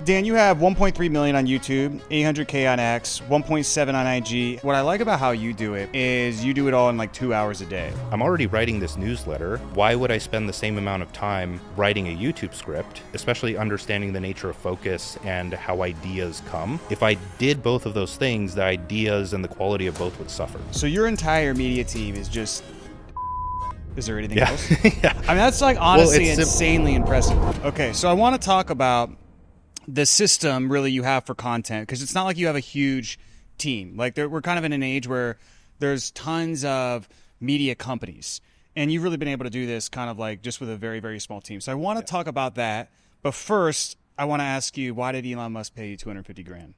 Dan, you have 1.3 million on YouTube, 800K on X, 1.7 on IG. What I like about how you do it is you do it all in like 2 hours a day. I'm already writing this newsletter. Why would I spend the same amount of time writing a YouTube script, especially understanding the nature of focus and how ideas come? If I did both of those things, the ideas and the quality of both would suffer. So your entire media team is just... Is there anything Yeah. else? Yeah. I mean, that's like honestly Well, insanely impressive. Okay, so I want to talk about the system really you have for content, because it's not like you have a huge team. Like we're kind of in an age where there's tons of media companies, and you've really been able to do this kind of like just with a very, very small team. So I want to talk about that, but first I want to ask you, why did Elon Musk pay you 250 grand?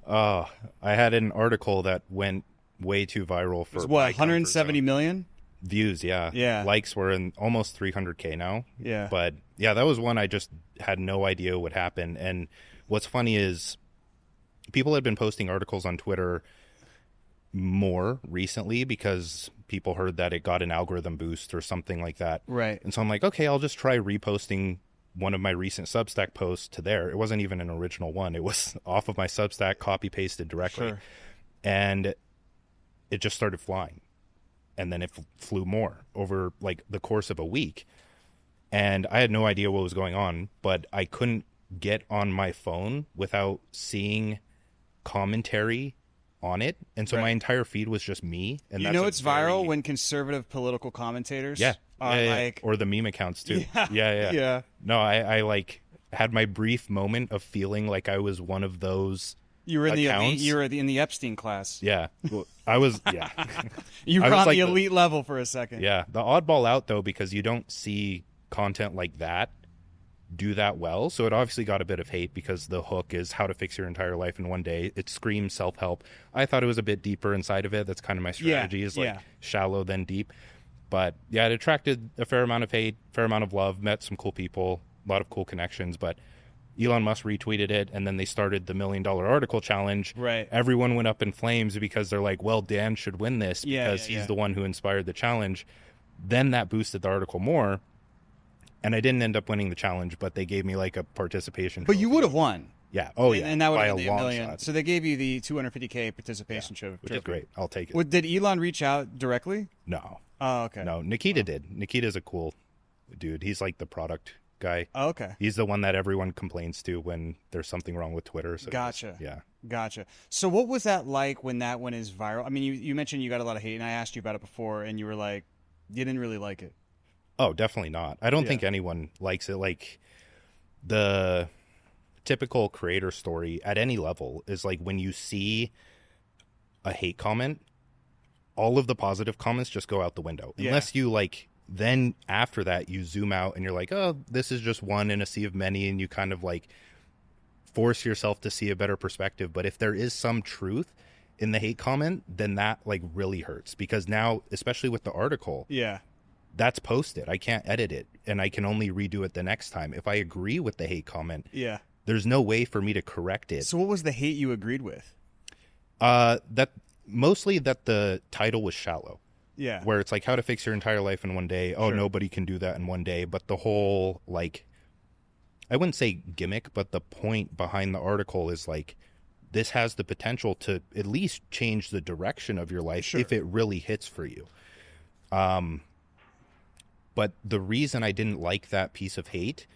I had an article that went way too viral for What, my 170 comfort zone. million? Views, yeah. Yeah. Likes were in almost 300K now. Yeah. But yeah, that was one I just had no idea would happen. And what's funny is people had been posting articles on Twitter more recently because people heard that it got an algorithm boost or something like that. Right. And so I'm like, okay, I'll just try reposting one of my recent Substack posts to there. It wasn't even an original one. It was off of my Substack, copy pasted directly. Sure. And it just started flying. And then it flew more over like the course of a week. And I had no idea what was going on, but I couldn't get on my phone without seeing commentary on it. And so Right. my entire feed was just me. And You that's know a it's viral very- when conservative political commentators Yeah. are Yeah, yeah. like... Or the meme accounts too. Yeah. Yeah. Yeah. No, I like had my brief moment of feeling like I was one of those. You were in the elite, accounts. you were in the Epstein class. Yeah. Well, I was, yeah. You I were was on like the the- elite level for a second. Yeah. The oddball out though, because you don't see content like that do that well. So it obviously got a bit of hate because the hook is how to fix your entire life in one day. It screams self-help. I thought it was a bit deeper inside of it. That's kind of my strategy, is like shallow then deep. But yeah, it attracted a fair amount of hate, fair amount of love, met some cool people, a lot of cool connections. But Elon Musk retweeted it, and then they started the $1 million article challenge. Right. Everyone went up in flames because they're like, well, Dan should win this Yeah, because yeah. he's the one who inspired the challenge. Then that boosted the article more. And I didn't end up winning the challenge, but they gave me like a participation But you trophy. would have won. Yeah. Oh, yeah. And that would by have a been the long million. shot. So they gave you the 250K participation Which is great. I'll take it. Well, did Elon reach out directly? No. Oh, okay. No. Nikita did. Nikita's a cool dude. He's like the product guy. Oh, okay. He's the one that everyone complains to when there's something wrong with Twitter. So Gotcha. Yeah. Gotcha. So what was that like when that one is viral? I mean, you mentioned you got a lot of hate, and I asked you about it before, and you were like, you didn't really like it. Oh, definitely not. I don't Yeah. think anyone likes it. Like the typical creator story at any level is like when you see a hate comment, all of the positive comments just go out the window. Yeah. Unless you like, then after that you zoom out and you're like, oh, this is just one in a sea of many. And you kind of like force yourself to see a better perspective. But if there is some truth in the hate comment, then that like really hurts, because now, especially with the article, Yeah. that's posted. I can't edit it, and I can only redo it the next time. If I agree with the hate comment, Yeah. there's no way for me to correct it. So what was the hate you agreed with? That mostly that the title was shallow, Yeah. where it's like how to fix your entire life in one day. Oh, Sure. nobody can do that in one day. But the whole, like, I wouldn't say gimmick, but the point behind the article is like, this has the potential to at least change the direction of your life Sure. if it really hits for you. But the reason I didn't like that piece of hate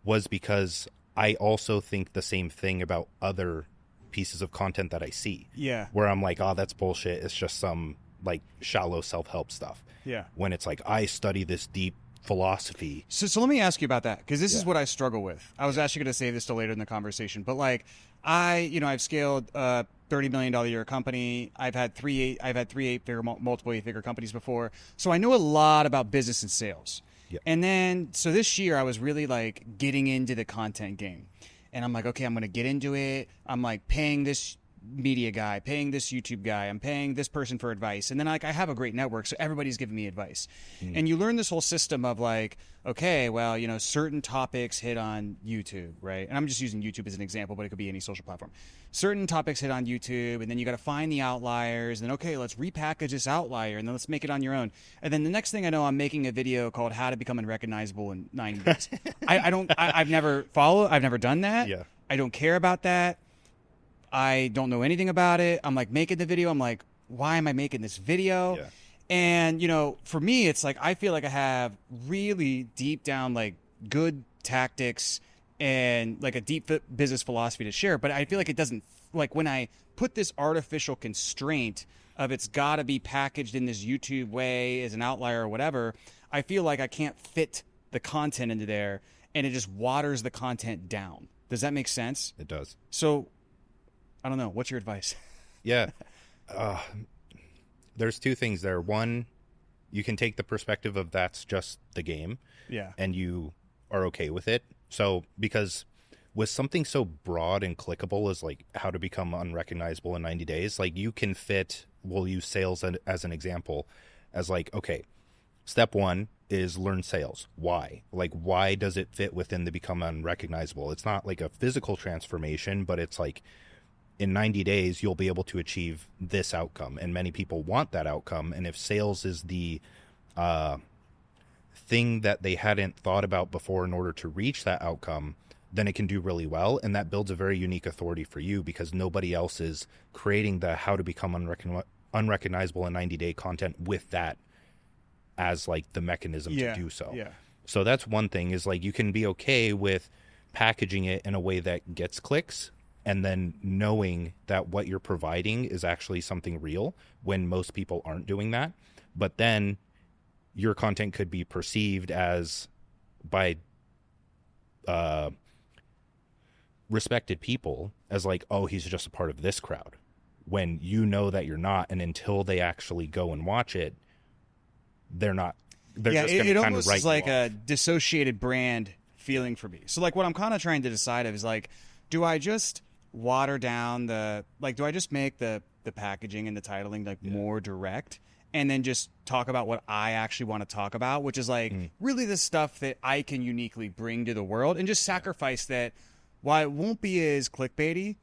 was because I also think the same thing about other pieces of content that I see, Yeah. where I'm like, oh, that's bullshit. It's just some like shallow self-help stuff. Yeah. When it's like, I study this deep philosophy. So let me ask you about that, because this is Yeah. what I struggle with. I was actually going to say this till later in the conversation, but like I've scaled a $30 million a year company. I've had three eight-figure, multiple eight-figure companies before, so I know a lot about business and sales. Yeah. And then so this year I was really like getting into the content game, and I'm like, okay, I'm going to get into it. I'm like paying this media guy, paying this YouTube guy, I'm paying this person for advice. And then like I have a great network, so everybody's giving me advice. And you learn this whole system of like, okay, well, you know, certain topics hit on YouTube, right? And I'm just using YouTube as an example, but it could be any social platform. Certain topics hit on YouTube, and then you got to find the outliers, and then okay, let's repackage this outlier, and then let's make it on your own. And then the next thing I know, I'm making a video called "How to Become Unrecognizable in 90 Days." I've never followed, I've never done that. Yeah. I don't care about that. I don't know anything about it. I'm like making the video. I'm like, why am I making this video? Yeah. And, you know, for me, it's like I feel like I have really deep down, like good tactics and like a deep business philosophy to share. But I feel like it doesn't, like when I put this artificial constraint of it's got to be packaged in this YouTube way as an outlier or whatever, I feel like I can't fit the content into there and it just waters the content down. Does that make sense? It does. So, I don't know. What's your advice? Yeah. There's two things there. One, you can take the perspective of that's just the game. Yeah. And you are okay with it. So, because with something so broad and clickable as like how to become unrecognizable in 90 days, like you can fit, we'll use sales as an example, as like, okay, step one is learn sales. Why? Like, why does it fit within the become unrecognizable? It's not like a physical transformation, but it's like in 90 days, you'll be able to achieve this outcome. And many people want that outcome. And if sales is the thing that they hadn't thought about before in order to reach that outcome, then it can do really well. And that builds a very unique authority for you because nobody else is creating the how to become unrecognizable in 90-day content with that as like the mechanism to do so. Yeah. So that's one thing is like you can be okay with packaging it in a way that gets clicks and then knowing that what you're providing is actually something real when most people aren't doing that. But then your content could be perceived as by respected people as like, oh, he's just a part of this crowd, when you know that you're not. And until they actually go and watch it, they're not. They're just going to kind of almost write is like you off. a dissociated brand feeling for me. So like what I'm kind of trying to decide of is like, do I just water down do I just make the packaging and the titling like more direct and then just talk about what I actually want to talk about, which is like really the stuff that I can uniquely bring to the world, and just sacrifice that while it won't be as clickbaity,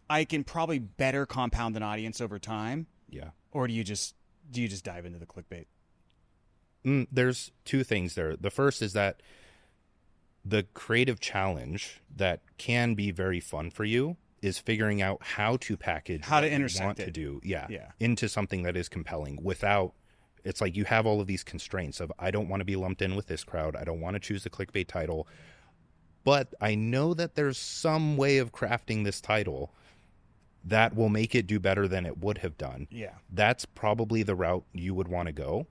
I can probably better compound an audience over time. Yeah. Or do you just dive into the clickbait? There's two things there. The first is that the creative challenge that can be very fun for you is figuring out how to package how to what you intersect want it to do yeah Yeah. into something that is compelling without, it's like you have all of these constraints of I don't want to be lumped in with this crowd, I don't want to choose the clickbait title, but I know that there's some way of crafting this title that will make it do better than it would have done. Yeah. That's probably the route you would want to go.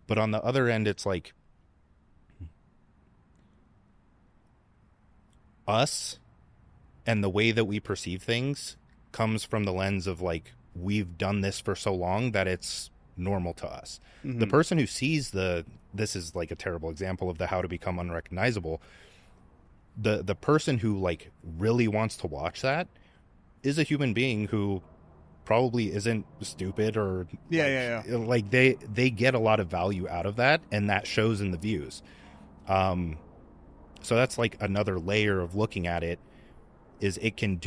But on the other end, it's like us and the way that we perceive things comes from the lens of like, we've done this for so long that it's normal to us. Mm-hmm. The person who sees this is like a terrible example of the how to become unrecognizable. The person who like really wants to watch that is a human being who probably isn't stupid or like they get a lot of value out of that, and that shows in the views. So that's like another layer of looking at it, is it can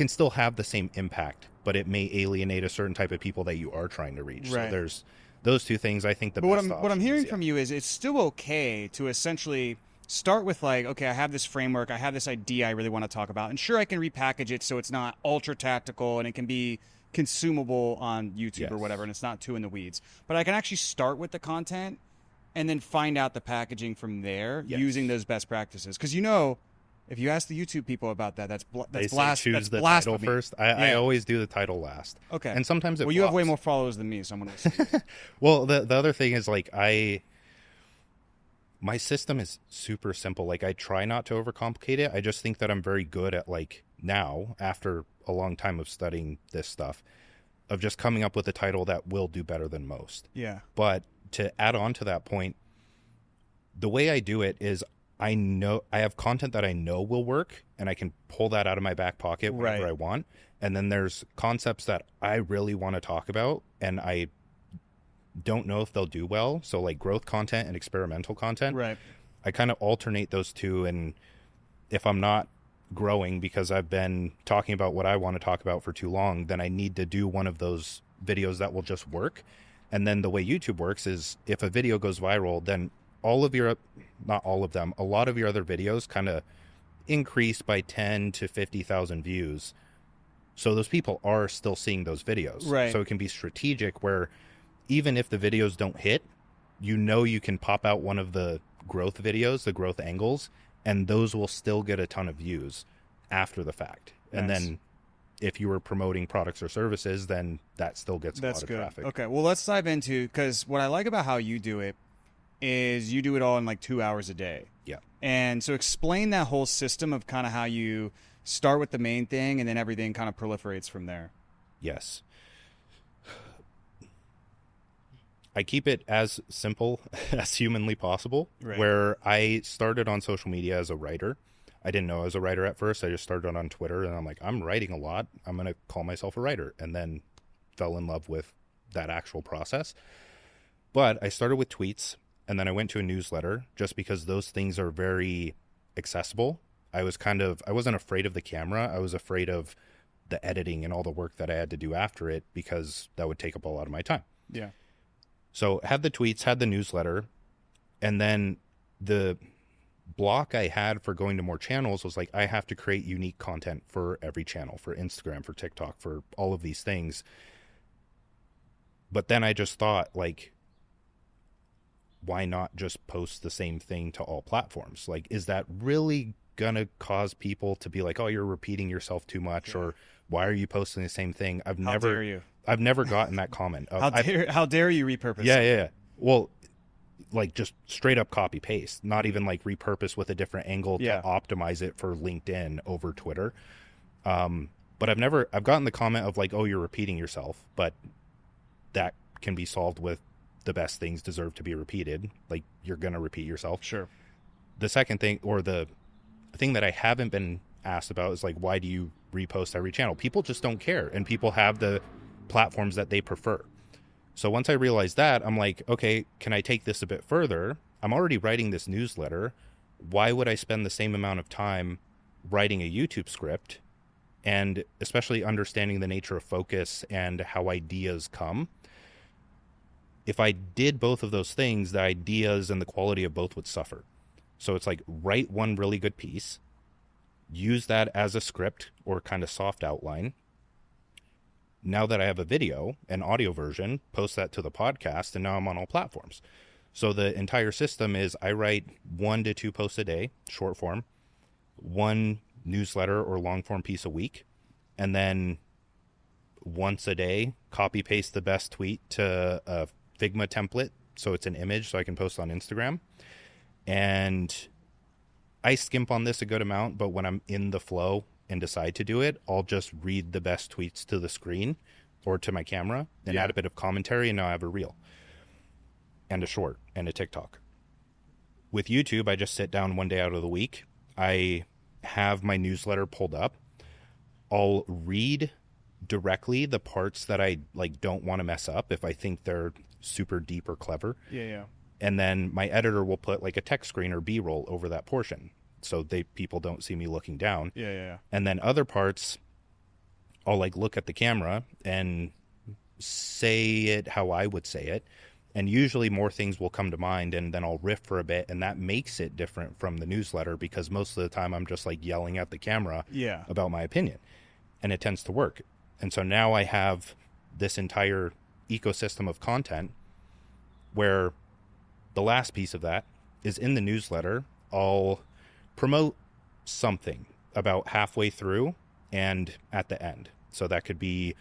still have the same impact, but it may alienate a certain type of people that you are trying to reach. Right. So there's those two things. I think But what I'm hearing from you is it's still okay to essentially start with like, okay, I have this framework, I have this idea I really want to talk about, and sure, I can repackage it so it's not ultra tactical and it can be consumable on YouTube or whatever, and it's not too in the weeds. But I can actually start with the content and then find out the packaging from there using those best practices. Because if you ask the YouTube people about that, that's choose the blasphemy. title first. I always do the title last. Okay, and sometimes you have way more followers than me, so I'm gonna listen. Well, the other thing is like my system is super simple. Like I try not to overcomplicate it. I just think that I'm very good at like now, after a long time of studying this stuff, of just coming up with a title that will do better than most. Yeah. But to add on to that point, the way I do it is I know I have content that I know will work, and I can pull that out of my back pocket whenever Right. I want. And then there's concepts that I really want to talk about, and I don't know if they'll do well. So like growth content and experimental content. Right. I kind of alternate those two, and if I'm not growing because I've been talking about what I want to talk about for too long, then I need to do one of those videos that will just work. And then the way YouTube works is if a video goes viral, then all of your, not all of them, a lot of your other videos kind of increase by 10 to 50,000 views. So those people are still seeing those videos. Right. So it can be strategic where even if the videos don't hit, you know you can pop out one of the growth videos, the growth angles, and those will still get a ton of views after the fact. Nice. And then if you were promoting products or services, then that still gets a lot of traffic. Okay, well, let's dive into, because what I like about how you do it is you do it all in like 2 hours a day. Yeah. And so explain that whole system of kind of how you start with the main thing and then everything kind of proliferates from there. Yes. I keep it as simple as humanly possible, Right. where I started on social media as a writer. I didn't know I was a writer at first. I just started on Twitter, and I'm like, I'm writing a lot. I'm going to call myself a writer, and then fell in love with that actual process. But I started with tweets, and then I went to a newsletter just because those things are very accessible. I wasn't afraid of the camera. I was afraid of the editing and all the work that I had to do after it because that would take up a lot of my time. Yeah. So had the tweets, had the newsletter, and then the block I had for going to more channels was like, I have to create unique content for every channel, for Instagram, for TikTok, for all of these things. But then I just thought, like, why not just post the same thing to all platforms? Like, is that really going to cause people to be like, oh, you're repeating yourself too much, or why are you posting the same thing? How dare you? I've never gotten that comment. How dare you repurpose? Yeah. Well, like just straight up copy paste, not even like repurpose with a different angle to optimize it for LinkedIn over Twitter. But I've gotten the comment of like, oh, you're repeating yourself, but that can be solved with the best things deserve to be repeated. Like you're going to repeat yourself. Sure. The second thing, or the thing that I haven't been asked about is like, why do you repost every channel? People just don't care, and people have the platforms that they prefer. So once I realized that, I'm like, okay, can I take this a bit further? I'm already writing this newsletter. Why would I spend the same amount of time writing a YouTube script, and especially understanding the nature of focus and how ideas come? If I did both of those things, the ideas and the quality of both would suffer. So it's like, write one really good piece, use that as a script or kind of soft outline. Now that I have a video, an audio version, post that to the podcast, and now I'm on all platforms. So the entire system is I write 1 to 2 posts a day, short form, one newsletter or long form piece a week, and then once a day, copy paste the best tweet to a Figma template, so it's an image, so I can post on Instagram. And I skimp on this a good amount, but when I'm in the flow and decide to do it, I'll just read the best tweets to the screen or to my camera and add a bit of commentary, and now I have a reel and a short and a TikTok. With YouTube, I just sit down one day out of the week. I have my newsletter pulled up. I'll read directly the parts that I like don't want to mess up if I think they're super deep or clever. Yeah. And then my editor will put like a text screen or B-roll over that portion, so people don't see me looking down. Yeah. And then other parts, I'll like look at the camera and say it how I would say it. And usually more things will come to mind, and then I'll riff for a bit, and that makes it different from the newsletter because most of the time I'm just like yelling at the camera about my opinion, and it tends to work. And so now I have this entire ecosystem of content where the last piece of that is in the newsletter. I'll promote something about halfway through and at the end. So that could be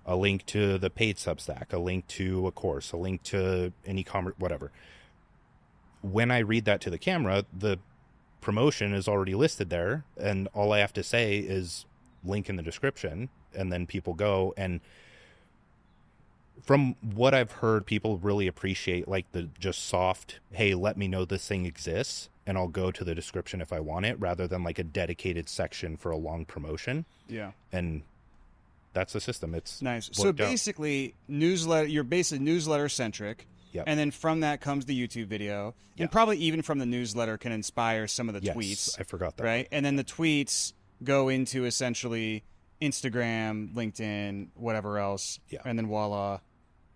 a link to the paid Substack, a link to a course, a link to an e-commerce, whatever. When I read that to the camera, the promotion is already listed there, and all I have to say is link in the description, and then people go. And from what I've heard, people really appreciate like the just soft, hey, let me know this thing exists, and I'll go to the description if I want it, rather than like a dedicated section for a long promotion. Yeah. And that's the system. It's nice. So basically, you're basically newsletter centric. Yep. And then from that comes the YouTube video. Yeah. And probably even from the newsletter can inspire some of the Yes, tweets. I forgot that. Right? And then the tweets go into essentially Instagram, LinkedIn, whatever else. Yeah. And then voila,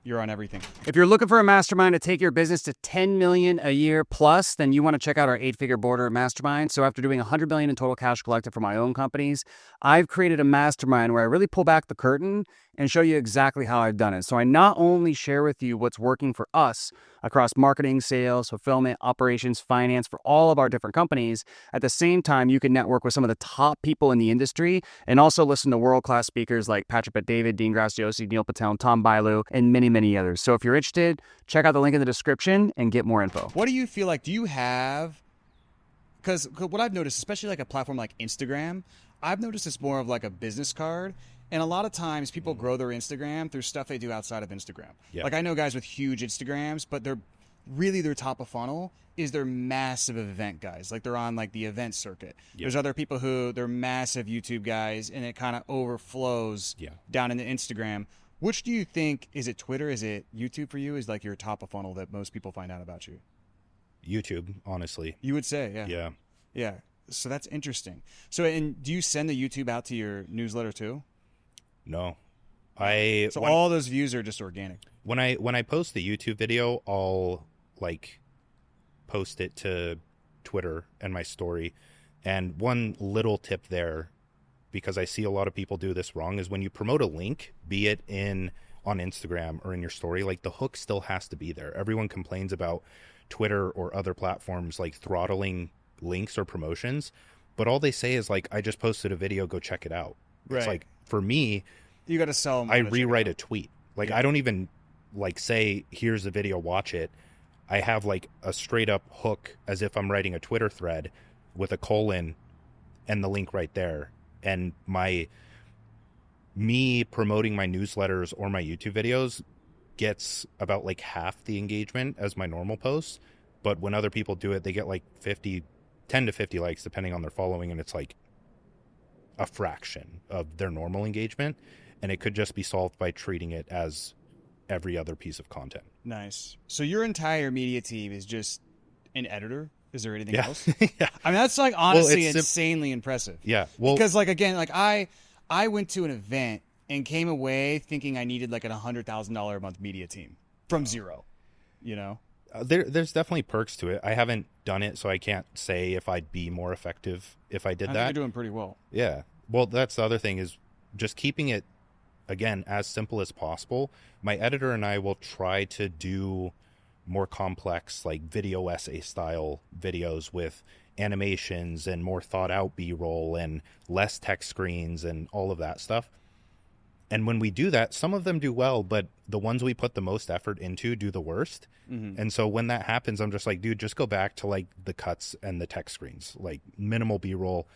you're on everything. If you're looking for a mastermind to take your business to 10 million a year plus, then you want to check out our 8-figure border mastermind. So after doing 100 million in total cash collected for my own companies, I've created a mastermind where I really pull back the curtain and show you exactly how I've done it. So I not only share with you what's working for us across marketing, sales, fulfillment, operations, finance for all of our different companies. At the same time, you can network with some of the top people in the industry and also listen to world-class speakers like Patrick Bet-David, Dean Graziosi, Neil Patel, Tom Bailu, and many, many others. So if you're interested, check out the link in the description and get more info. What do you feel like? Do you have, because what I've noticed, especially like a platform like Instagram, I've noticed it's more of like a business card. And a lot of times people grow their Instagram through stuff they do outside of Instagram. Yeah. Like I know guys with huge Instagrams, but their top of funnel is their massive event guys. Like they're on like the event circuit. Yep. There's other people who they're massive YouTube guys and it kind of overflows down into Instagram. Which do you think, is it Twitter? Is it YouTube for you? Is like your top of funnel that most people find out about you? YouTube, honestly. You would say, yeah. Yeah. Yeah. So that's interesting. So, and do you send the YouTube out to your newsletter too? No. All those views are just organic. When I post the YouTube video, I'll like post it to Twitter and my story. And one little tip there, because I see a lot of people do this wrong, is when you promote a link, be it on Instagram or in your story, like the hook still has to be there. Everyone complains about Twitter or other platforms like throttling links or promotions, but all they say is like, I just posted a video, go check it out. Right. It's like, for me, you got to sell them. I rewrite a tweet. Like I don't even like say, here's the video, watch it. I have like a straight up hook as if I'm writing a Twitter thread with a colon and the link right there. And me promoting my newsletters or my YouTube videos gets about like half the engagement as my normal posts. But when other people do it, they get like 10 to 50 likes depending on their following. And it's like a fraction of their normal engagement. And it could just be solved by treating it as every other piece of content. Nice. So your entire media team is just an editor? Is there anything else? Yeah. I mean, that's like honestly insanely impressive. Yeah. Well, because like, again, like I went to an event and came away thinking I needed like a $100,000 a month media team from zero, you know? There's definitely perks to it. I haven't done it, so I can't say if I'd be more effective if I did that. You're doing pretty well. Yeah. Well, that's the other thing is just keeping it, again, as simple as possible. My editor and I will try to do more complex, like video essay style videos with animations and more thought out B-roll and less text screens and all of that stuff. And when we do that, some of them do well, but the ones we put the most effort into do the worst. Mm-hmm. And so when that happens, I'm just like, dude, just go back to like the cuts and the text screens, like minimal B-roll.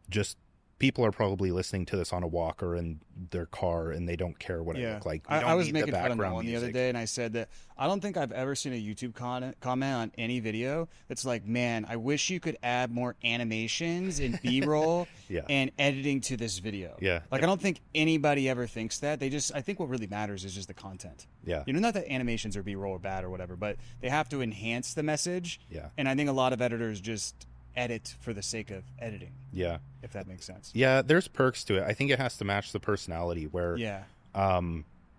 Just people are probably listening to this on a walk or in their car and they don't care what I look like. I was making fun of that one the other day, and I said that I don't think I've ever seen a YouTube comment on any video that's like, man, I wish you could add more animations and B-roll and editing to this video. Yeah. Like, I don't think anybody ever thinks that. I think what really matters is just the content. Yeah. You know, not that animations or B-roll are bad or whatever, but they have to enhance the message. Yeah. And I think a lot of editors just edit for the sake of editing. Yeah. If that makes sense. Yeah, there's perks to it. I think it has to match the personality where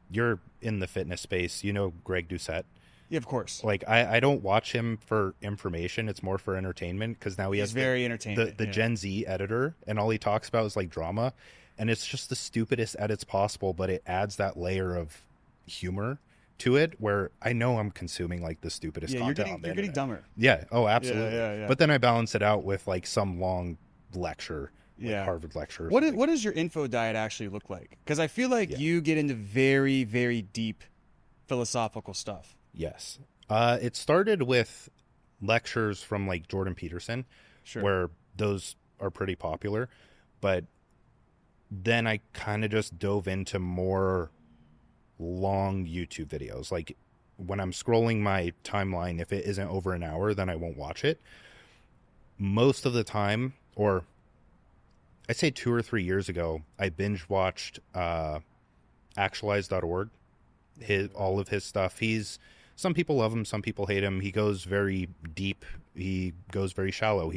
you're in the fitness space. You know Greg Doucette? Yeah, of course. Like, I don't watch him for information. It's more for entertainment because now he's very entertaining. The Gen Z editor, and all he talks about is like drama. And it's just the stupidest edits possible, but it adds that layer of humor to it where I know I'm consuming like the stupidest content. You're getting dumber. Yeah. Oh, absolutely. Yeah. But then I balance it out with like some long lecture, like Harvard lecture. What does your info diet actually look like? Because I feel like you get into very, very deep philosophical stuff. Yes. It started with lectures from like Jordan Peterson, where those are pretty popular. But then I kind of just dove into more long YouTube videos. Like when I'm scrolling my timeline, if it isn't over an hour, then I won't watch it. most of the time, or I'd say 2 or 3 years ago, I binge watched actualize.org, all of his stuff. Some people love him, some people hate him. He goes very deep, he goes very shallow.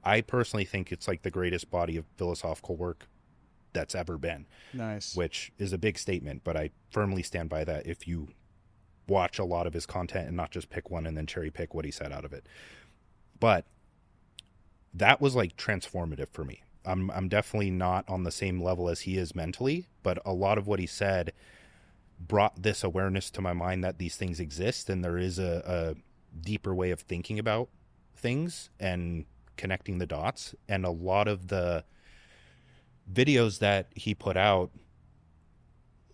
I personally think it's like the greatest body of philosophical work that's ever been. Nice. Which is a big statement, but I firmly stand by that if you watch a lot of his content and not just pick one and then cherry pick what he said out of it. But that was like transformative for me. I'm definitely not on the same level as he is mentally, but a lot of what he said brought this awareness to my mind that these things exist and there is a deeper way of thinking about things and connecting the dots. And a lot of the videos that he put out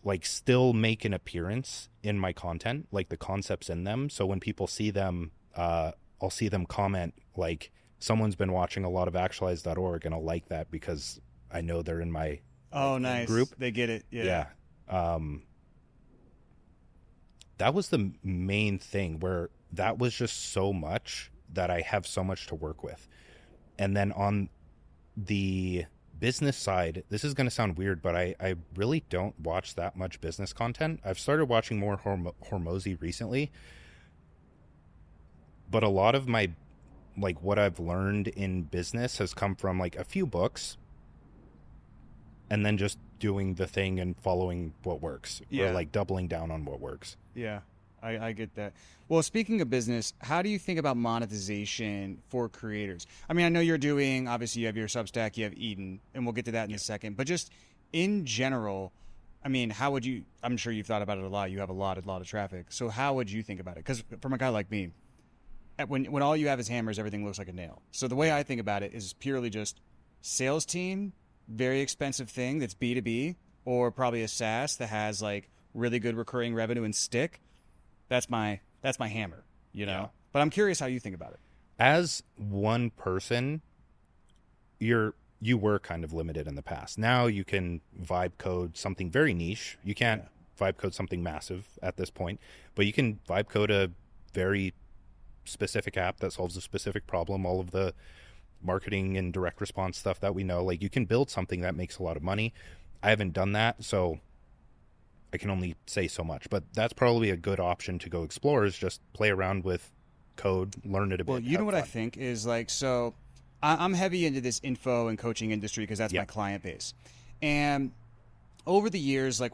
like still make an appearance in my content, like the concepts in them. So when people see them, I'll see them comment like, someone's been watching a lot of actualize.org, and I'll like that because I know they're in my nice group. They get it. Yeah. That was the main thing, where that was just so much that I have so much to work with. And then on the business side, this is going to sound weird, but I really don't watch that much business content. I've started watching more Hormozy recently, but a lot of my like what I've learned in business has come from like a few books and then just doing the thing and following what works, or like doubling down on what works. Yeah, I get that. Well, speaking of business, how do you think about monetization for creators? I mean, I know obviously you have your Substack, you have Eden, and we'll get to that in a second, but just in general, I mean, I'm sure you've thought about it a lot. You have a lot of traffic. So how would you think about it? Because from a guy like me, when all you have is hammers, everything looks like a nail. So the way I think about it is purely just sales team, very expensive thing that's B2B, or probably a SaaS that has like really good recurring revenue and stick. That's my hammer, you know? Yeah. But I'm curious how you think about it. As one person, you were kind of limited in the past. Now you can vibe code something very niche. You can't vibe code something massive at this point, but you can vibe code a very specific app that solves a specific problem. All of the marketing and direct response stuff that we know, like you can build something that makes a lot of money. I haven't done that, so I can only say so much, but that's probably a good option to go explore, is just play around with code, learn it a bit. Well, you know what fun. I think is like, so I'm heavy into this info and coaching industry because that's my client base. And over the years, like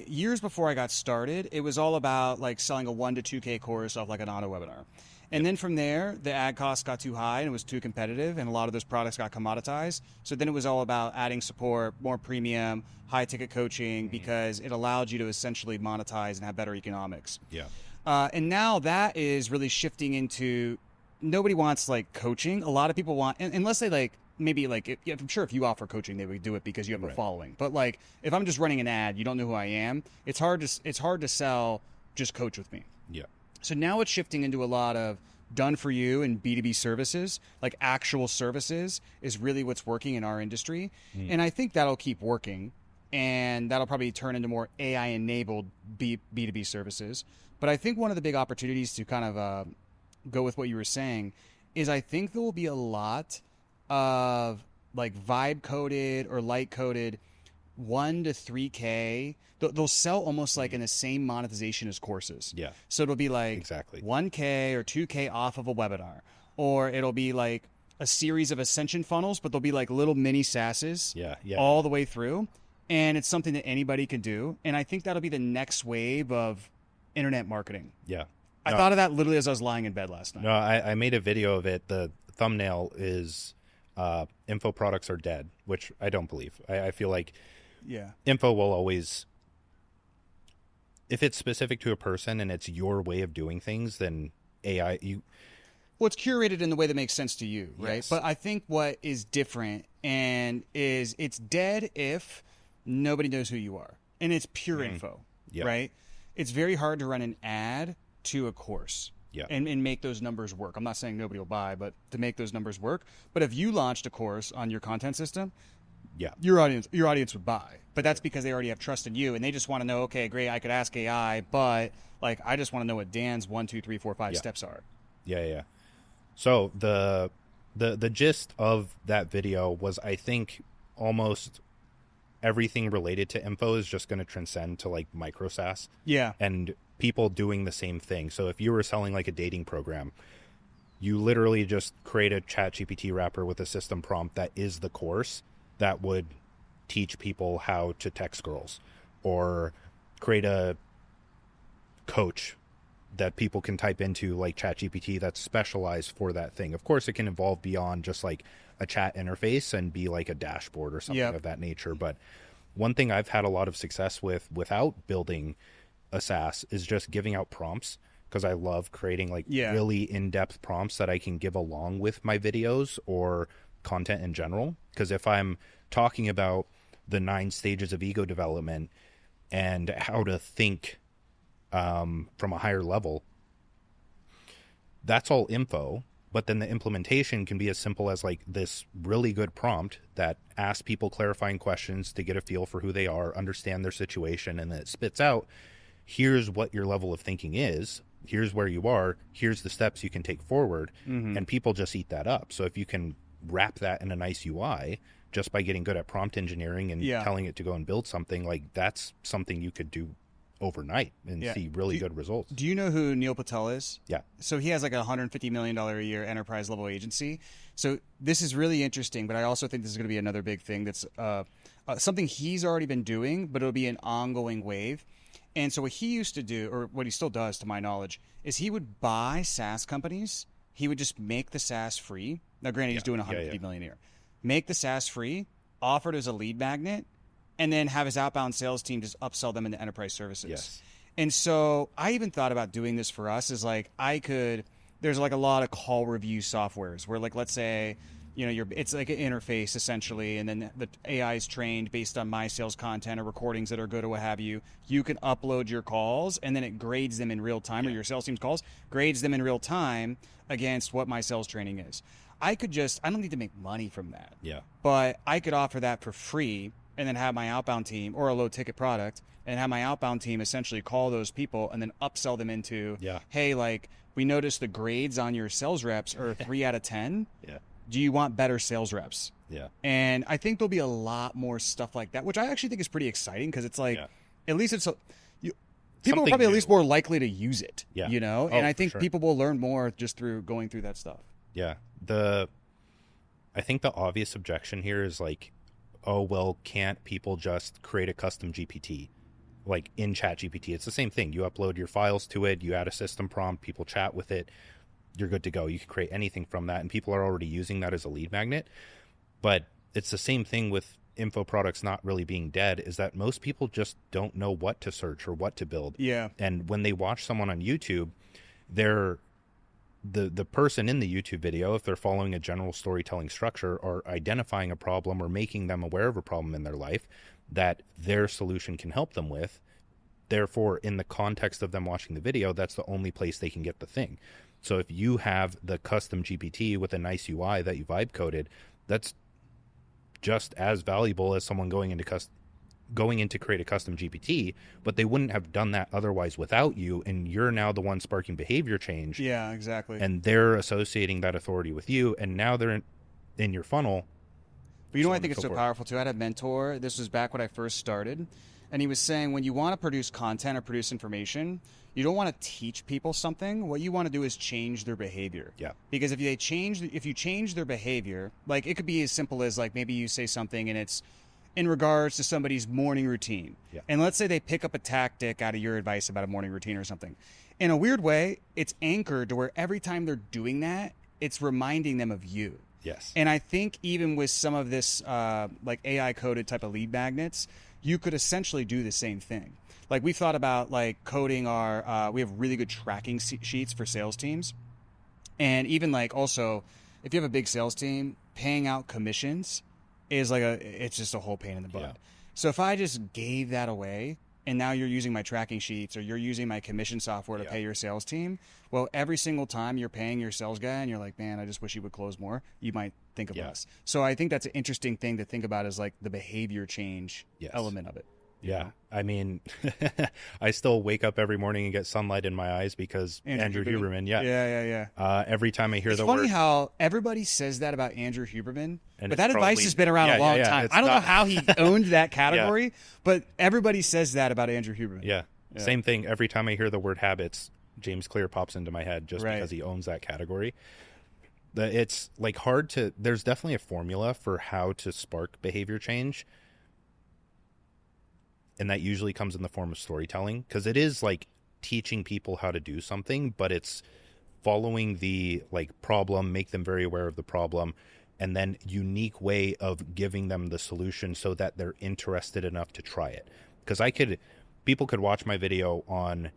years before I got started, it was all about like selling a 1 to 2K course off like an auto webinar. And then from there, the ad costs got too high and it was too competitive, and a lot of those products got commoditized. So then it was all about adding support, more premium, high-ticket coaching, because it allowed you to essentially monetize and have better economics. Yeah. And now that is really shifting into, nobody wants like coaching. A lot of people want, unless they like, maybe like, I'm sure if you offer coaching, they would do it because you have a following. But like, if I'm just running an ad, you don't know who I am, it's hard to sell, just coach with me. Yeah. So now it's shifting into a lot of done for you and B2B services, like actual services is really what's working in our industry. And I think that'll keep working, and that'll probably turn into more AI enabled B2B services. But I think one of the big opportunities to kind of go with what you were saying is I think there will be a lot of like vibe coded or light coded 1 to 3K. They'll sell almost like in the same monetization as courses. Yeah. So it'll be like exactly 1K or 2K off of a webinar, or it'll be like a series of ascension funnels, but they'll be like little mini SaaSes all the way through. And it's something that anybody can do. And I think that'll be the next wave of internet marketing. Yeah. I thought of that literally as I was lying in bed last night. No, I made a video of it. The thumbnail is info products are dead, which I don't believe. I feel like info will always, if it's specific to a person and it's your way of doing things, then AI, well, it's curated in the way that makes sense to you, right? Yes. But I think what is different is it's dead if nobody knows who you are, and it's pure info, right? It's very hard to run an ad to a course and make those numbers work. I'm not saying nobody will buy, but to make those numbers work. But if you launched a course on your content system, your audience would buy. But that's because they already have trust in you, and they just want to know, okay, great, I could ask AI, but like I just want to know what Dan's 1, 2, 3, 4, 5 steps are. Yeah. So The gist of that video was, I think, almost everything related to info is just going to transcend to like micro SaaS. Yeah. And people doing the same thing. So if you were selling like a dating program, you literally just create a ChatGPT wrapper with a system prompt that is the course that would teach people how to text girls, or create a coach that people can type into like ChatGPT that's specialized for that thing. Of course, it can evolve beyond just like a chat interface and be like a dashboard or something of that nature. But one thing I've had a lot of success with without building a SaaS is just giving out prompts, because I love creating like really in-depth prompts that I can give along with my videos or content in general. Because if I'm talking about the 9 stages of ego development and how to think from a higher level, that's all info. But then the implementation can be as simple as like this really good prompt that asks people clarifying questions to get a feel for who they are, understand their situation, and then it spits out, here's what your level of thinking is, here's where you are, here's the steps you can take forward, and people just eat that up. So if you can wrap that in a nice UI just by getting good at prompt engineering and telling it to go and build something, like that's something you could do overnight and see really good results. Do you know who Neil Patel is? Yeah. So he has like a $150 million a year enterprise level agency. So this is really interesting, but I also think this is going to be another big thing that's something he's already been doing, but it'll be an ongoing wave. And so what he used to do, or what he still does to my knowledge, is he would buy SaaS companies. He would just make the SaaS free. Now, granted, he's doing $150 million a year. Make the SaaS free, offer it as a lead magnet, and then have his outbound sales team just upsell them into enterprise services. Yes. And so I even thought about doing this for us is like there's like a lot of call review softwares where like, let's say, it's like an interface essentially, and then the AI is trained based on my sales content or recordings that are good or what have you. You can upload your calls and then it grades them in real time, or your sales team's calls grades them in real time against what my sales training is. I don't need to make money from that. Yeah. But I could offer that for free and then have my outbound team, or a low ticket product, and have my outbound team essentially call those people and then upsell them into, hey, like we noticed the grades on your sales reps are 3 out of 10. Yeah. Do you want better sales reps? Yeah. And I think there'll be a lot more stuff like that, which I actually think is pretty exciting, because it's like, at least people are probably at least more likely to use it, and I think people will learn more just through going through that stuff. Yeah. I think the obvious objection here is like, oh, well, can't people just create a custom GPT like in ChatGPT? It's the same thing. You upload your files to it, you add a system prompt, people chat with it, you're good to go. You can create anything from that, and people are already using that as a lead magnet. But it's the same thing with info products not really being dead, is that most people just don't know what to search or what to build. Yeah. And when they watch someone on YouTube, they're the person in the YouTube video, if they're following a general storytelling structure, are identifying a problem or making them aware of a problem in their life that their solution can help them with. Therefore, in the context of them watching the video, that's the only place they can get the thing. So if you have the custom GPT with a nice UI that you vibe coded, that's just as valuable as someone going into create a custom GPT, but they wouldn't have done that otherwise without you, and you're now the one sparking behavior change. Yeah, exactly. And they're associating that authority with you, and now they're in your funnel. But you know what I think it's so powerful too? I had a mentor, this was back when I first started, and he was saying when you want to produce content or produce information, you don't want to teach people something. What you want to do is change their behavior. Yeah. Because if you change their behavior, like it could be as simple as like maybe you say something and it's in regards to somebody's morning routine. Yeah. And let's say they pick up a tactic out of your advice about a morning routine or something. In a weird way, it's anchored to where every time they're doing that, it's reminding them of you. Yes. And I think even with some of this like AI coded type of lead magnets, you could essentially do the same thing. Like we've thought about like coding we have really good tracking sheets for sales teams. And even like also, if you have a big sales team, paying out commissions is it's just a whole pain in the butt. Yeah. So if I just gave that away, and now you're using my tracking sheets or you're using my commission software to pay your sales team, well, every single time you're paying your sales guy and you're like, man, I just wish he would close more, you might think of us. So I think that's an interesting thing to think about, is like the behavior change element of it. Yeah. I mean, I still wake up every morning and get sunlight in my eyes because Andrew Huberman. Yeah. Every time I hear It's the funny word, how everybody says that about Andrew Huberman, and but it's that advice probably, has been around a long time. It's I don't know not, how he owned that category, but everybody says that about Andrew Huberman. yeah. Same thing. Every time I hear the word habits, James Clear pops into my head just Right. because he owns that category. It's like hard to, there's definitely a formula for how to spark behavior change. And that usually comes in the form of storytelling, because it is like teaching people how to do something, but it's following the like problem, make them very aware of the problem, and then unique way of giving them the solution so that they're interested enough to try it. Because people could watch my video on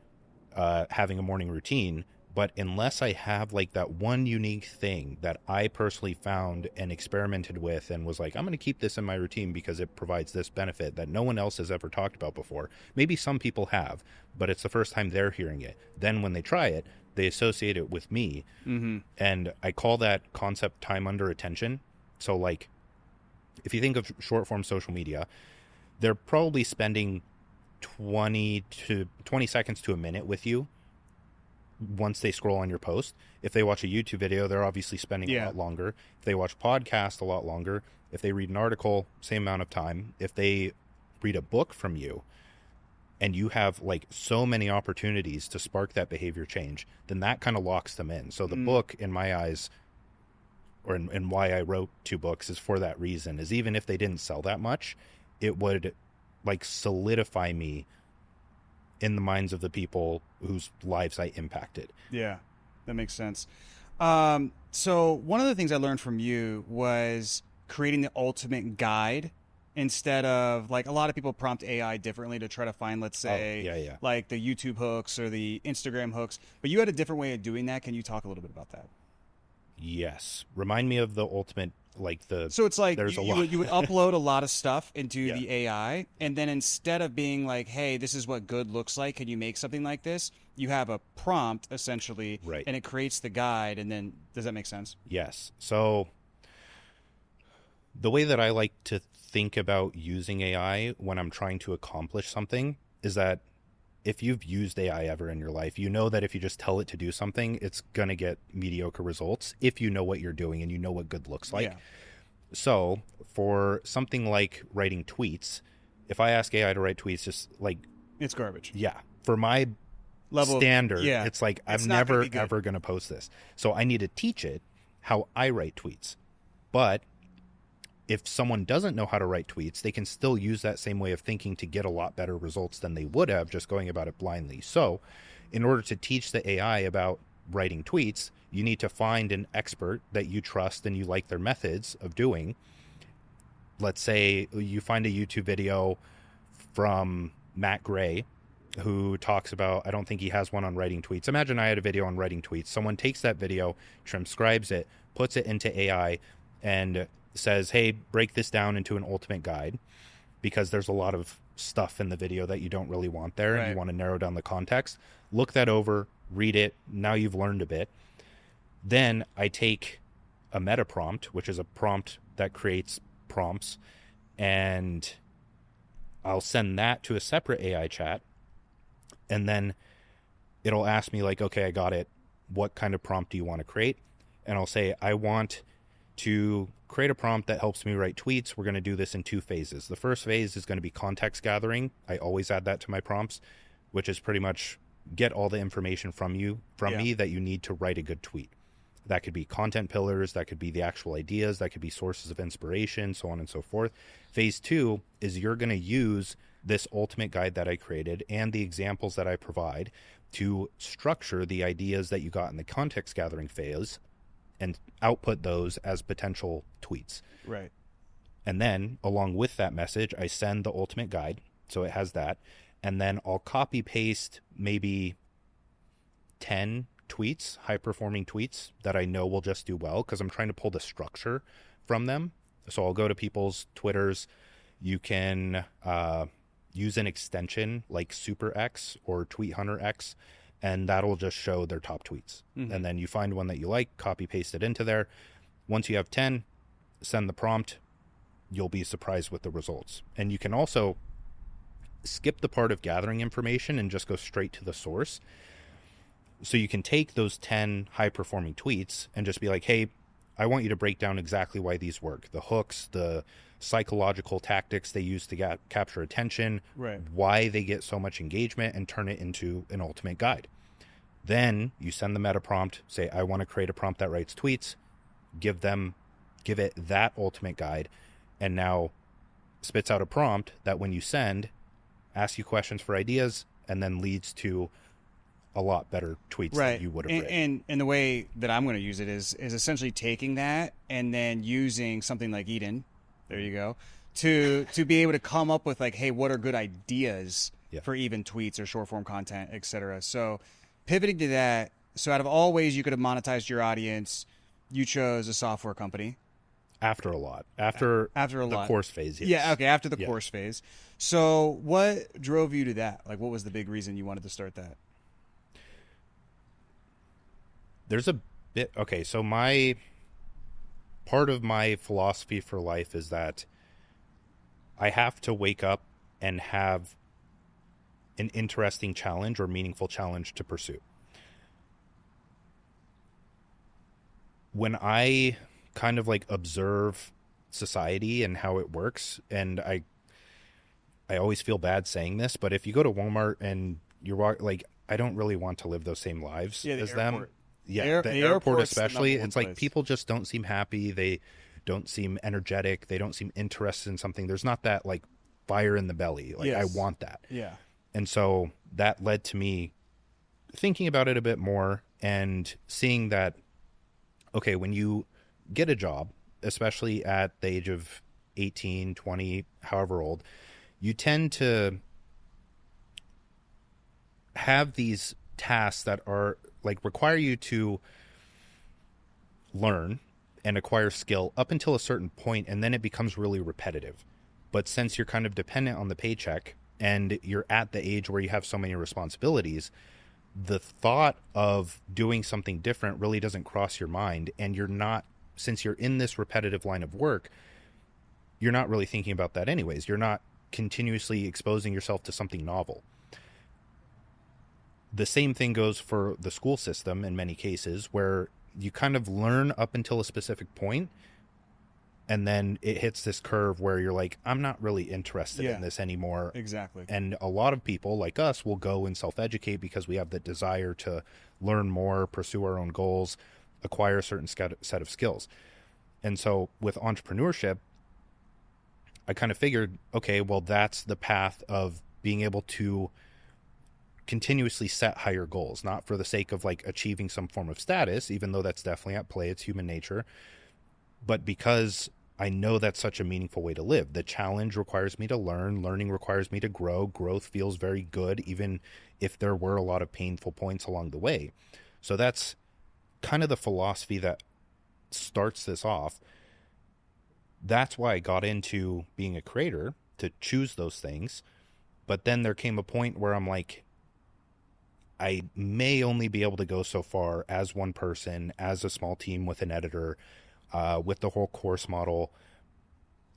having a morning routine, but unless I have like that one unique thing that I personally found and experimented with and was like, I'm going to keep this in my routine because it provides this benefit that no one else has ever talked about before. Maybe some people have, but it's the first time they're hearing it. Then when they try it, they associate it with me. Mm-hmm. And I call that concept time under attention. So like, if you think of short form social media, they're probably spending 20 seconds to a minute with you once they scroll on your post. If they watch a YouTube video, they're obviously spending a lot longer. If they watch podcast, a lot longer. If they read an article, same amount of time. If they read a book from you, and you have like so many opportunities to spark that behavior change, then that kind of locks them in. So the book, in my eyes, and why I wrote 2 books is for that reason, is even if they didn't sell that much, it would like solidify me in the minds of the people whose lives I impacted. Yeah, that makes sense. So one of the things I learned from you was creating the ultimate guide instead of like a lot of people prompt AI differently to try to find, let's say, like the YouTube hooks or the Instagram hooks. But you had a different way of doing that. Can you talk a little bit about that? Yes. Remind me of the ultimate, like the. So it's like there's you would upload a lot of stuff into the AI, and then instead of being like, hey, this is what good looks like, can you make something like this? You have a prompt essentially, right, and it creates the guide. And then, does that make sense? Yes. So the way that I like to think about using AI when I'm trying to accomplish something is that if you've used AI ever in your life, you know that if you just tell it to do something, it's going to get mediocre results if you know what you're doing and you know what good looks like. Yeah. So for something like writing tweets, if I ask AI to write tweets, just like... it's garbage. Yeah. For my level standard, it's like, I'm never, ever going to post this. So I need to teach it how I write tweets. But if someone doesn't know how to write tweets, they can still use that same way of thinking to get a lot better results than they would have just going about it blindly. So in order to teach the AI about writing tweets, you need to find an expert that you trust and you like their methods of doing. Let's say you find a YouTube video from Matt Gray who talks about, I don't think he has one on writing tweets. Imagine I had a video on writing tweets. Someone takes that video, transcribes it, puts it into AI, and says, hey, break this down into an ultimate guide, because there's a lot of stuff in the video that you don't really want there, and you want to narrow down the context. Look that over, read it. Now you've learned a bit. Then I take a meta prompt, which is a prompt that creates prompts, and I'll send that to a separate AI chat, and then it'll ask me like, okay, I got it. What kind of prompt do you want to create? And I'll say, I want to create a prompt that helps me write tweets. We're going to do this in 2 phases. The first phase is going to be context gathering. I always add that to my prompts, which is pretty much get all the information from me that you need to write a good tweet. That could be content pillars, that could be the actual ideas, that could be sources of inspiration, so on and so forth. Phase 2 is you're going to use this ultimate guide that I created and the examples that I provide to structure the ideas that you got in the context gathering phase and output those as potential tweets. Right. And then along with that message, I send the ultimate guide. So it has that. And then I'll copy paste maybe 10 tweets, high performing tweets that I know will just do well, because I'm trying to pull the structure from them. So I'll go to people's Twitters. You can use an extension like Super X or Tweet Hunter X, and that'll just show their top tweets. Mm-hmm. And then you find one that you like, copy paste it into there. Once you have 10, send the prompt. You'll be surprised with the results. And you can also skip the part of gathering information and just go straight to the source. So you can take those 10 high performing tweets and just be like, hey, I want you to break down exactly why these work. The hooks, the psychological tactics they use to capture attention, Right. why they get so much engagement, and turn it into an ultimate guide. Then you send the meta prompt, say, I want to create a prompt that writes tweets, give it that ultimate guide, and now spits out a prompt that when you send, asks you questions for ideas, and then leads to a lot better tweets that you would have written. And the way that I'm going to use it is essentially taking that and then using something like Eden, there you go, to be able to come up with like, hey, what are good ideas for even tweets or short form content, etc. So pivoting to that, so out of all ways you could have monetized your audience, you chose a software company. After a lot. After the course phase, yes. Yeah, okay, after the course phase. So what drove you to that? Like, what was the big reason you wanted to start that? There's a bit... Okay, so part of my philosophy for life is that I have to wake up and have an interesting challenge or meaningful challenge to pursue. When I kind of like observe society and how it works, and I always feel bad saying this, but if you go to Walmart and you're like, I don't really want to live those same lives as them. Yeah, the airport especially, it's like people just don't seem happy. They don't seem energetic. They don't seem interested in something. There's not that like fire in the belly. Like I want that. Yeah. And so that led to me thinking about it a bit more and seeing that, okay, when you get a job, especially at the age of 18, 20, however old, you tend to have these tasks that are like require you to learn and acquire skill up until a certain point, and then it becomes really repetitive. But since you're kind of dependent on the paycheck and you're at the age where you have so many responsibilities, the thought of doing something different really doesn't cross your mind, and you're not, since you're in this repetitive line of work, you're not really thinking about that anyways. You're not continuously exposing yourself to something novel. The same thing goes for the school system in many cases, where you kind of learn up until a specific point, and then it hits this curve where you're like, I'm not really interested in this anymore. Exactly. And a lot of people like us will go and self-educate because we have the desire to learn more, pursue our own goals, acquire a certain set of skills. And so with entrepreneurship, I kind of figured, okay, well, that's the path of being able to continuously set higher goals, not for the sake of like achieving some form of status, even though that's definitely at play, it's human nature, but because I know that's such a meaningful way to live. The challenge requires me to learn, learning requires me to grow, growth feels very good, even if there were a lot of painful points along the way. So that's kind of the philosophy that starts this off. That's why I got into being a creator, to choose those things. But then there came a point where I'm like, I may only be able to go so far as one person, as a small team with an editor, with the whole course model.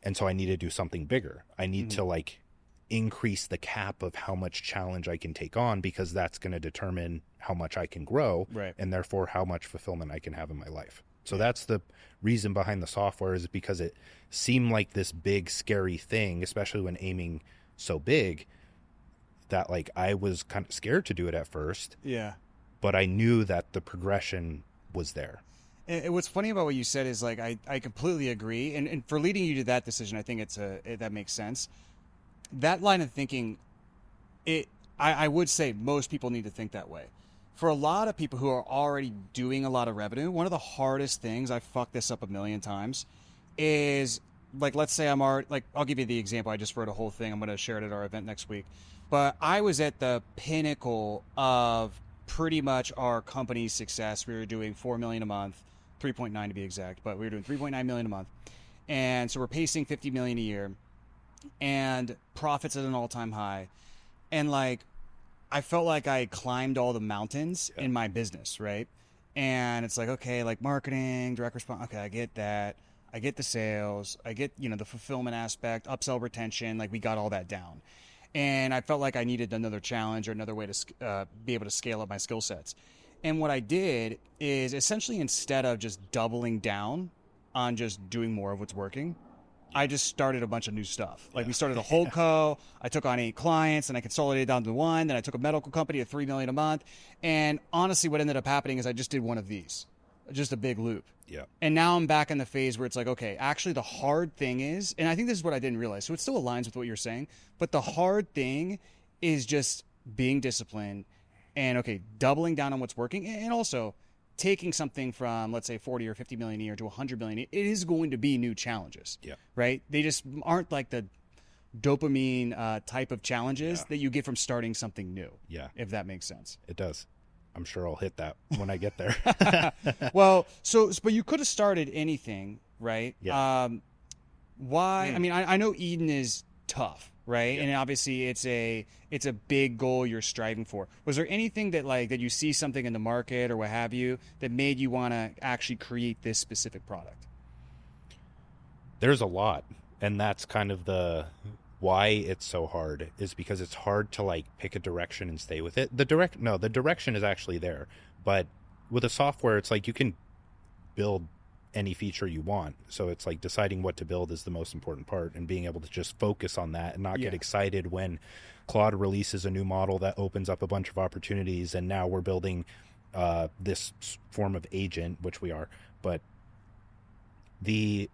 And so I need to do something bigger. I need to like increase the cap of how much challenge I can take on, because that's going to determine how much I can grow, and therefore how much fulfillment I can have in my life. So that's the reason behind the software, is because it seemed like this big, scary thing, especially when aiming so big, that like I was kind of scared to do it at first. Yeah. But I knew that the progression was there. And what's funny about what you said is like I completely agree. And for leading you to that decision, I think that makes sense. That line of thinking, I would say most people need to think that way. For a lot of people who are already doing a lot of revenue, one of the hardest things, I fucked this up a million times, is like, let's say I'm already, like, I'll give you the example. I just wrote a whole thing. I'm going to share it at our event next week. But I was at the pinnacle of pretty much our company's success. We were doing $4 million a month, 3.9 to be exact, but we were doing 3.9 million a month. And so we're pacing 50 million a year, and profits at an all-time high. And like, I felt like I climbed all the mountains in my business, right? And it's like, okay, like marketing, direct response, okay, I get that. I get the sales, I get, the fulfillment aspect, upsell, retention, like we got all that down. and I felt like I needed another challenge or another way to be able to scale up my skill sets. And what I did is essentially, instead of just doubling down on just doing more of what's working, I just started a bunch of new stuff. Like we started a whole co. I took on 8 clients and I consolidated down to 1. Then I took a medical company at $3 million a month. And honestly, what ended up happening is I just did one of these, just a big loop. Yeah. And now I'm back in the phase where it's like, okay, actually the hard thing is, and I think this is what I didn't realize. So it still aligns with what you're saying, but the hard thing is just being disciplined and okay, doubling down on what's working, and also taking something from, let's say, 40 or 50 million a year to 100 million. It is going to be new challenges. Yeah. Right. They just aren't like the dopamine type of challenges that you get from starting something new. Yeah. If that makes sense. It does. I'm sure I'll hit that when I get there. Well, but you could have started anything, right? Yeah. Why? I mean, I know Eden is tough, right? Yeah. And obviously it's a big goal you're striving for. Was there anything that you see something in the market or what have you that made you want to actually create this specific product? There's a lot, and that's kind of the why it's so hard, is because it's hard to like pick a direction and stay with it. The direction is actually there, but with a software, it's like you can build any feature you want. So it's like deciding what to build is the most important part, and being able to just focus on that and not get excited when Claude releases a new model that opens up a bunch of opportunities. And now we're building this form of agent, which we are, but it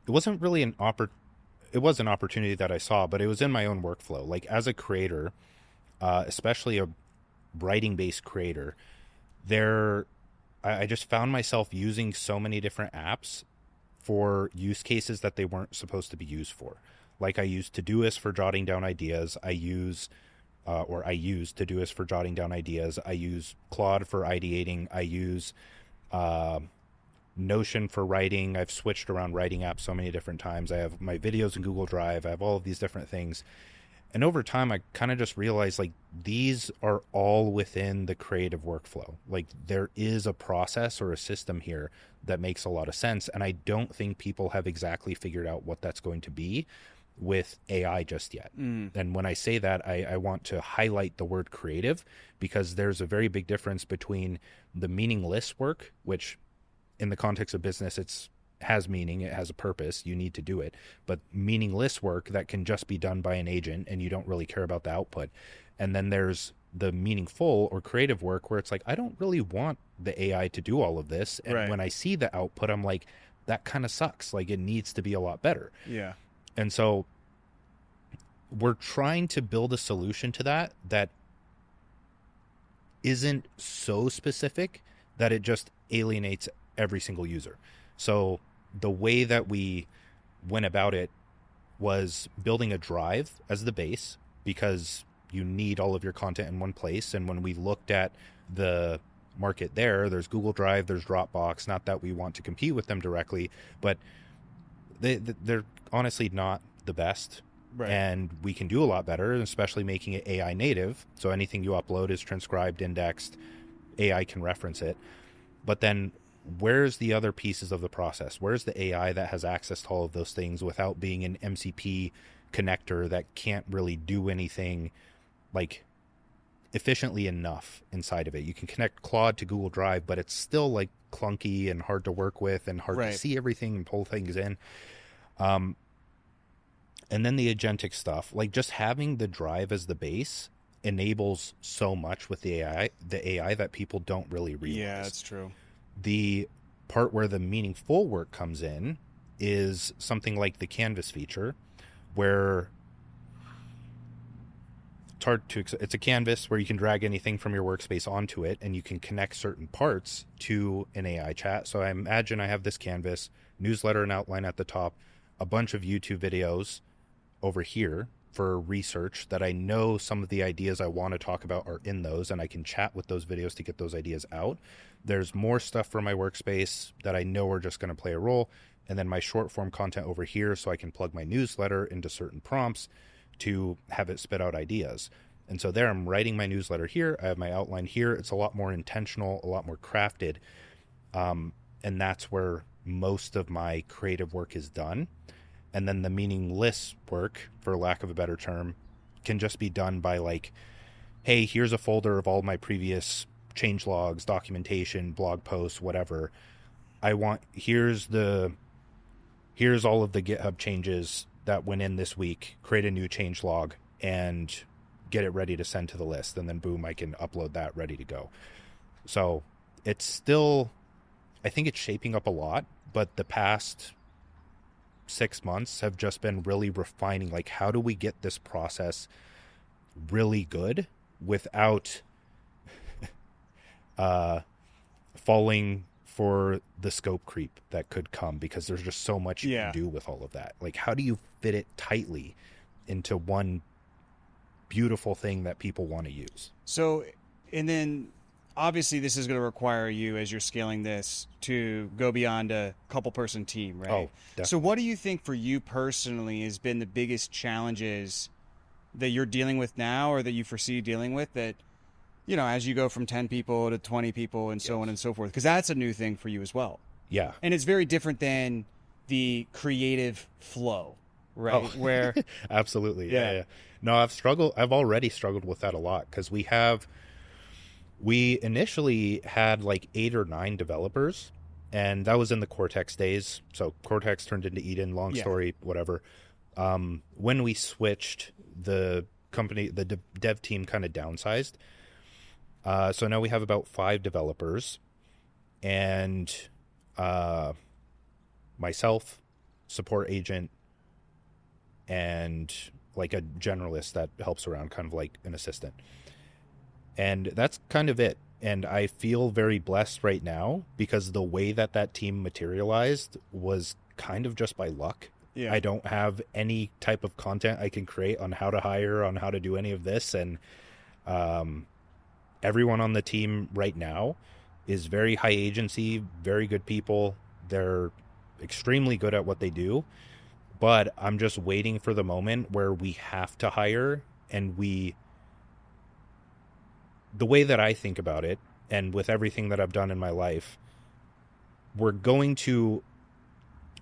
wasn't really it was an opportunity that I saw, but it was in my own workflow. Like as a creator, especially a writing-based creator, I just found myself using so many different apps for use cases that they weren't supposed to be used for. Like I use Todoist for jotting down ideas. I use Todoist for jotting down ideas. I use Claude for ideating. I use Notion for writing. I've switched around writing apps so many different times. I have my videos in Google Drive. I have all of these different things. And over time, I kind of just realized like these are all within the creative workflow. Like there is a process or a system here that makes a lot of sense. And I don't think people have exactly figured out what that's going to be with AI just yet. And when I say that, I want to highlight the word creative, because there's a very big difference between the meaningless work, which in the context of business, it has meaning, it has a purpose, you need to do it, but meaningless work that can just be done by an agent and you don't really care about the output. And then there's the meaningful or creative work where it's like, I don't really want the AI to do all of this. And when I see the output, I'm like, that kind of sucks. Like it needs to be a lot better. Yeah. And so we're trying to build a solution to that isn't so specific that it just alienates every single user. So the way that we went about it was building a drive as the base, because you need all of your content in one place. And when we looked at the market there's Google Drive, there's Dropbox. Not that we want to compete with them directly, but they're honestly not the best. Right. And we can do a lot better, especially making it AI native. So anything you upload is transcribed, indexed, AI can reference it. But then where's the other pieces of the process? Where's the AI that has access to all of those things without being an MCP connector that can't really do anything like efficiently enough inside of it? You can connect Claude to Google Drive, but it's still like clunky and hard to work with and hard to see everything and pull things in. And then the agentic stuff, like just having the drive as the base enables so much with the AI that people don't really realize. Yeah, that's true. The part where the meaningful work comes in is something like the Canvas feature, where it's a canvas where you can drag anything from your workspace onto it, and you can connect certain parts to an AI chat. So I imagine I have this canvas, newsletter and outline at the top, a bunch of YouTube videos over here for research that I know some of the ideas I want to talk about are in those, and I can chat with those videos to get those ideas out. There's more stuff for my workspace that I know are just going to play a role, and then my short form content over here, so I can plug my newsletter into certain prompts to have it spit out ideas. And so there I'm writing my newsletter here, I have my outline here. It's a lot more intentional, a lot more crafted, and that's where most of my creative work is done. And then the meaningless work, for lack of a better term, can just be done by like, hey, here's a folder of all my previous change logs, documentation, blog posts, whatever. Here's all of the GitHub changes that went in this week. Create a new change log and get it ready to send to the list. And then boom, I can upload that ready to go. So it's still, I think it's shaping up a lot, but the past 6 months have just been really refining, like, how do we get this process really good without falling for the scope creep that could come, because there's just so much you can do with all of that. Like, how do you fit it tightly into one beautiful thing that people want to use? So, and then obviously this is going to require you, as you're scaling this, to go beyond a couple person team, right? Oh, definitely. So what do you think for you personally has been the biggest challenges that you're dealing with now, or that you foresee dealing with, that, you know, as you go from 10 people to 20 people and so on and so forth? Because that's a new thing for you as well. Yeah. And it's very different than the creative flow, right? Oh. Where Absolutely. Yeah. No, I've already struggled with that a lot, because we initially had like 8 or 9 developers, and that was in the Cortex days. So Cortex turned into Eden, long story, whatever. When we switched, the company, the dev team kind of downsized. So now we have about 5 developers, and myself, support agent, and like a generalist that helps around, kind of like an assistant. And that's kind of it. And I feel very blessed right now, because the way that team materialized was kind of just by luck. Yeah. I don't have any type of content I can create on how to hire, on how to do any of this. And everyone on the team right now is very high agency, very good people. They're extremely good at what they do. But I'm just waiting for the moment where we have to hire, and the way that I think about it, and with everything that I've done in my life, we're going to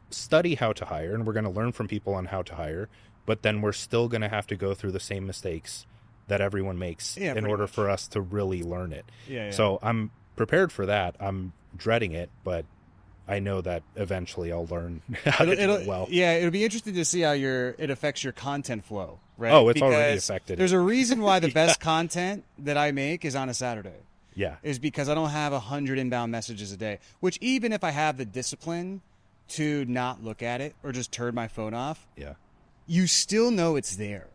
study how to hire, and we're going to learn from people on how to hire, but then we're still going to have to go through the same mistakes that everyone makes in order for us to really learn it. So I'm prepared for that. I'm dreading it, but I know that eventually I'll learn how to do it well. Yeah, it'll be interesting to see how it affects your content flow, right? Oh, it's already affected. There's a reason why the best content that I make is on a Saturday. Yeah. Is because I don't have 100 inbound messages a day, which even if I have the discipline to not look at it or just turn my phone off, you still know it's there,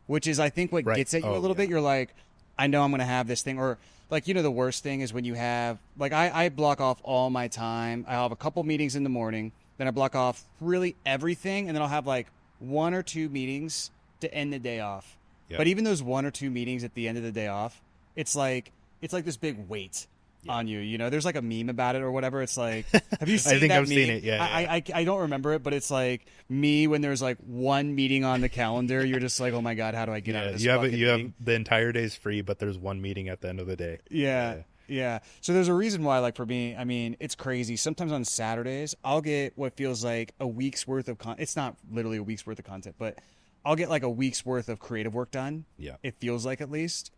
which is, I think, what gets at you a little bit. You're like, I know I'm going to have this thing, or like, you know, the worst thing is when you have, like, I block off all my time. I have a couple meetings in the morning, then I block off really everything, and then I'll have like 1 or 2 meetings to end the day off. But even those 1 or 2 meetings at the end of the day off, it's like this big weight on you. You know, there's like a meme about it or whatever. It's like, have you seen I think that I've meme? seen it. Yeah. I don't remember it, but it's like me when there's like 1 meeting on the calendar. You're just like, oh my God, how do I get out of this? You have the entire day's free, but there's 1 meeting at the end of the day. Yeah. So there's a reason why, like, for me, I mean, it's crazy. Sometimes on Saturdays, I'll get what feels like a week's worth of content. It's not literally a week's worth of content, but I'll get like a week's worth of creative work done. Yeah. It feels like, at least,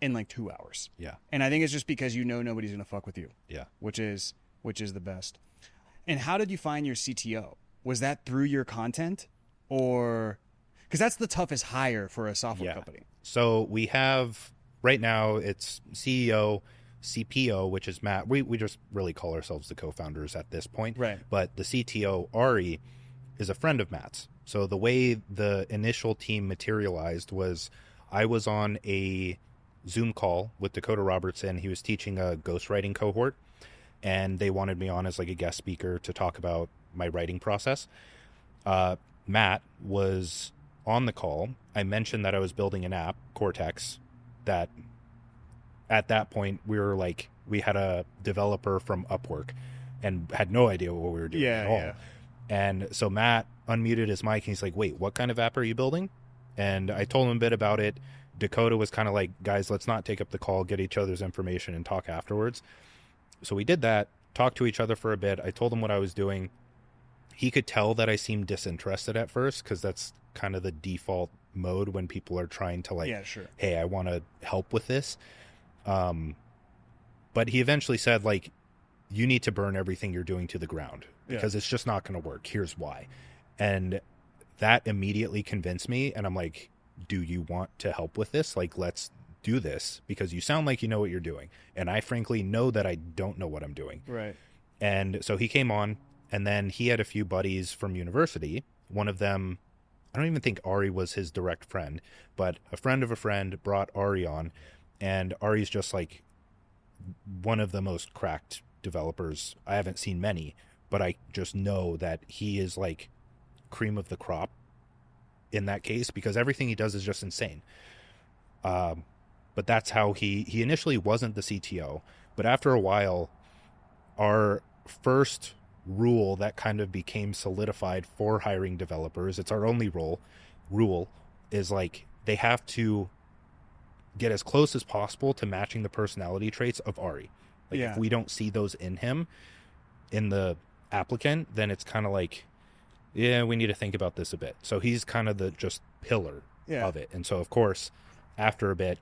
in like 2 hours. Yeah. And I think it's just because you know nobody's going to fuck with you. Yeah. Which is the best. And how did you find your CTO? Was that through your content, or because that's the toughest hire for a software company? So we have right now, it's CEO, CPO, which is Matt. We just really call ourselves the co-founders at this point. Right. But the CTO, Ari, is a friend of Matt's. So the way the initial team materialized was I was on a Zoom call with Dakota Robertson. He was teaching a ghostwriting cohort, and they wanted me on as like a guest speaker to talk about my writing process. Matt was on the call. I mentioned that I was building an app, Cortex, that at that point we had a developer from Upwork and had no idea what we were doing at all. Yeah. And so Matt unmuted his mic and he's like, wait, what kind of app are you building? And I told him a bit about it. Dakota was kind of like, guys, let's not take up the call, get each other's information and talk afterwards. So we did that, talked to each other for a bit. I told him what I was doing. he could tell that I seemed disinterested at first, because that's kind of the default mode when people are trying to, like, Yeah, sure. hey, I want to help with this. But he eventually said, like, you need to burn everything you're doing to the ground, because it's just not going to work. Here's why. And that immediately convinced me. And I'm like, do you want to help with this? Like, let's do this, because you sound like you know what you're doing. And I frankly know that I don't know what I'm doing. Right. And so he came on, and then he had a few buddies from university. One of them, I don't even think Ari was his direct friend, but a friend of a friend brought Ari on, and Ari's just like one of the most cracked developers. I haven't seen many, but I just know that he is like cream of the crop in that case, because everything he does is just insane. But that's how he initially wasn't the CTO, but after a while, our first rule that kind of became solidified for hiring developers, it's our only rule is like they have to get as close as possible to matching the personality traits of Ari. Like, if we don't see those in him, in the applicant, then it's kind of like, yeah, we need to think about this a bit. So he's kind of the just pillar of it. And so, of course, after a bit,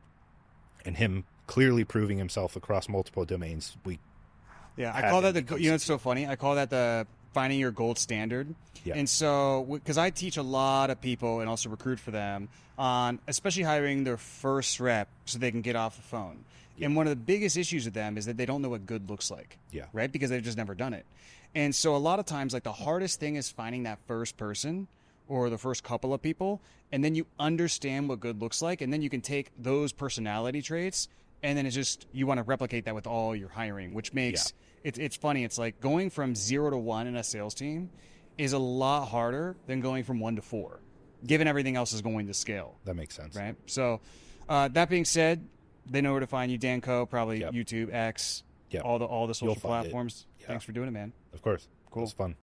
and him clearly proving himself across multiple domains, I call that it's so funny. I call that the finding your gold standard. Yeah. And so, because I teach a lot of people and also recruit for them on, especially hiring their first rep so they can get off the phone. Yeah. And one of the biggest issues with them is that they don't know what good looks like. Yeah. Right? Because they've just never done it. And so a lot of times, like, the hardest thing is finding that first person or the first couple of people, and then you understand what good looks like, and then you can take those personality traits, and then it's just, you want to replicate that with all your hiring, which makes it's funny. It's like going from 0 to 1 in a sales team is a lot harder than going from 1 to 4, given everything else is going to scale. That makes sense. Right? So that being said, they know where to find you, Danco, probably YouTube, X, all the social platforms. Thanks for doing it, man. Of course. Cool. It was fun.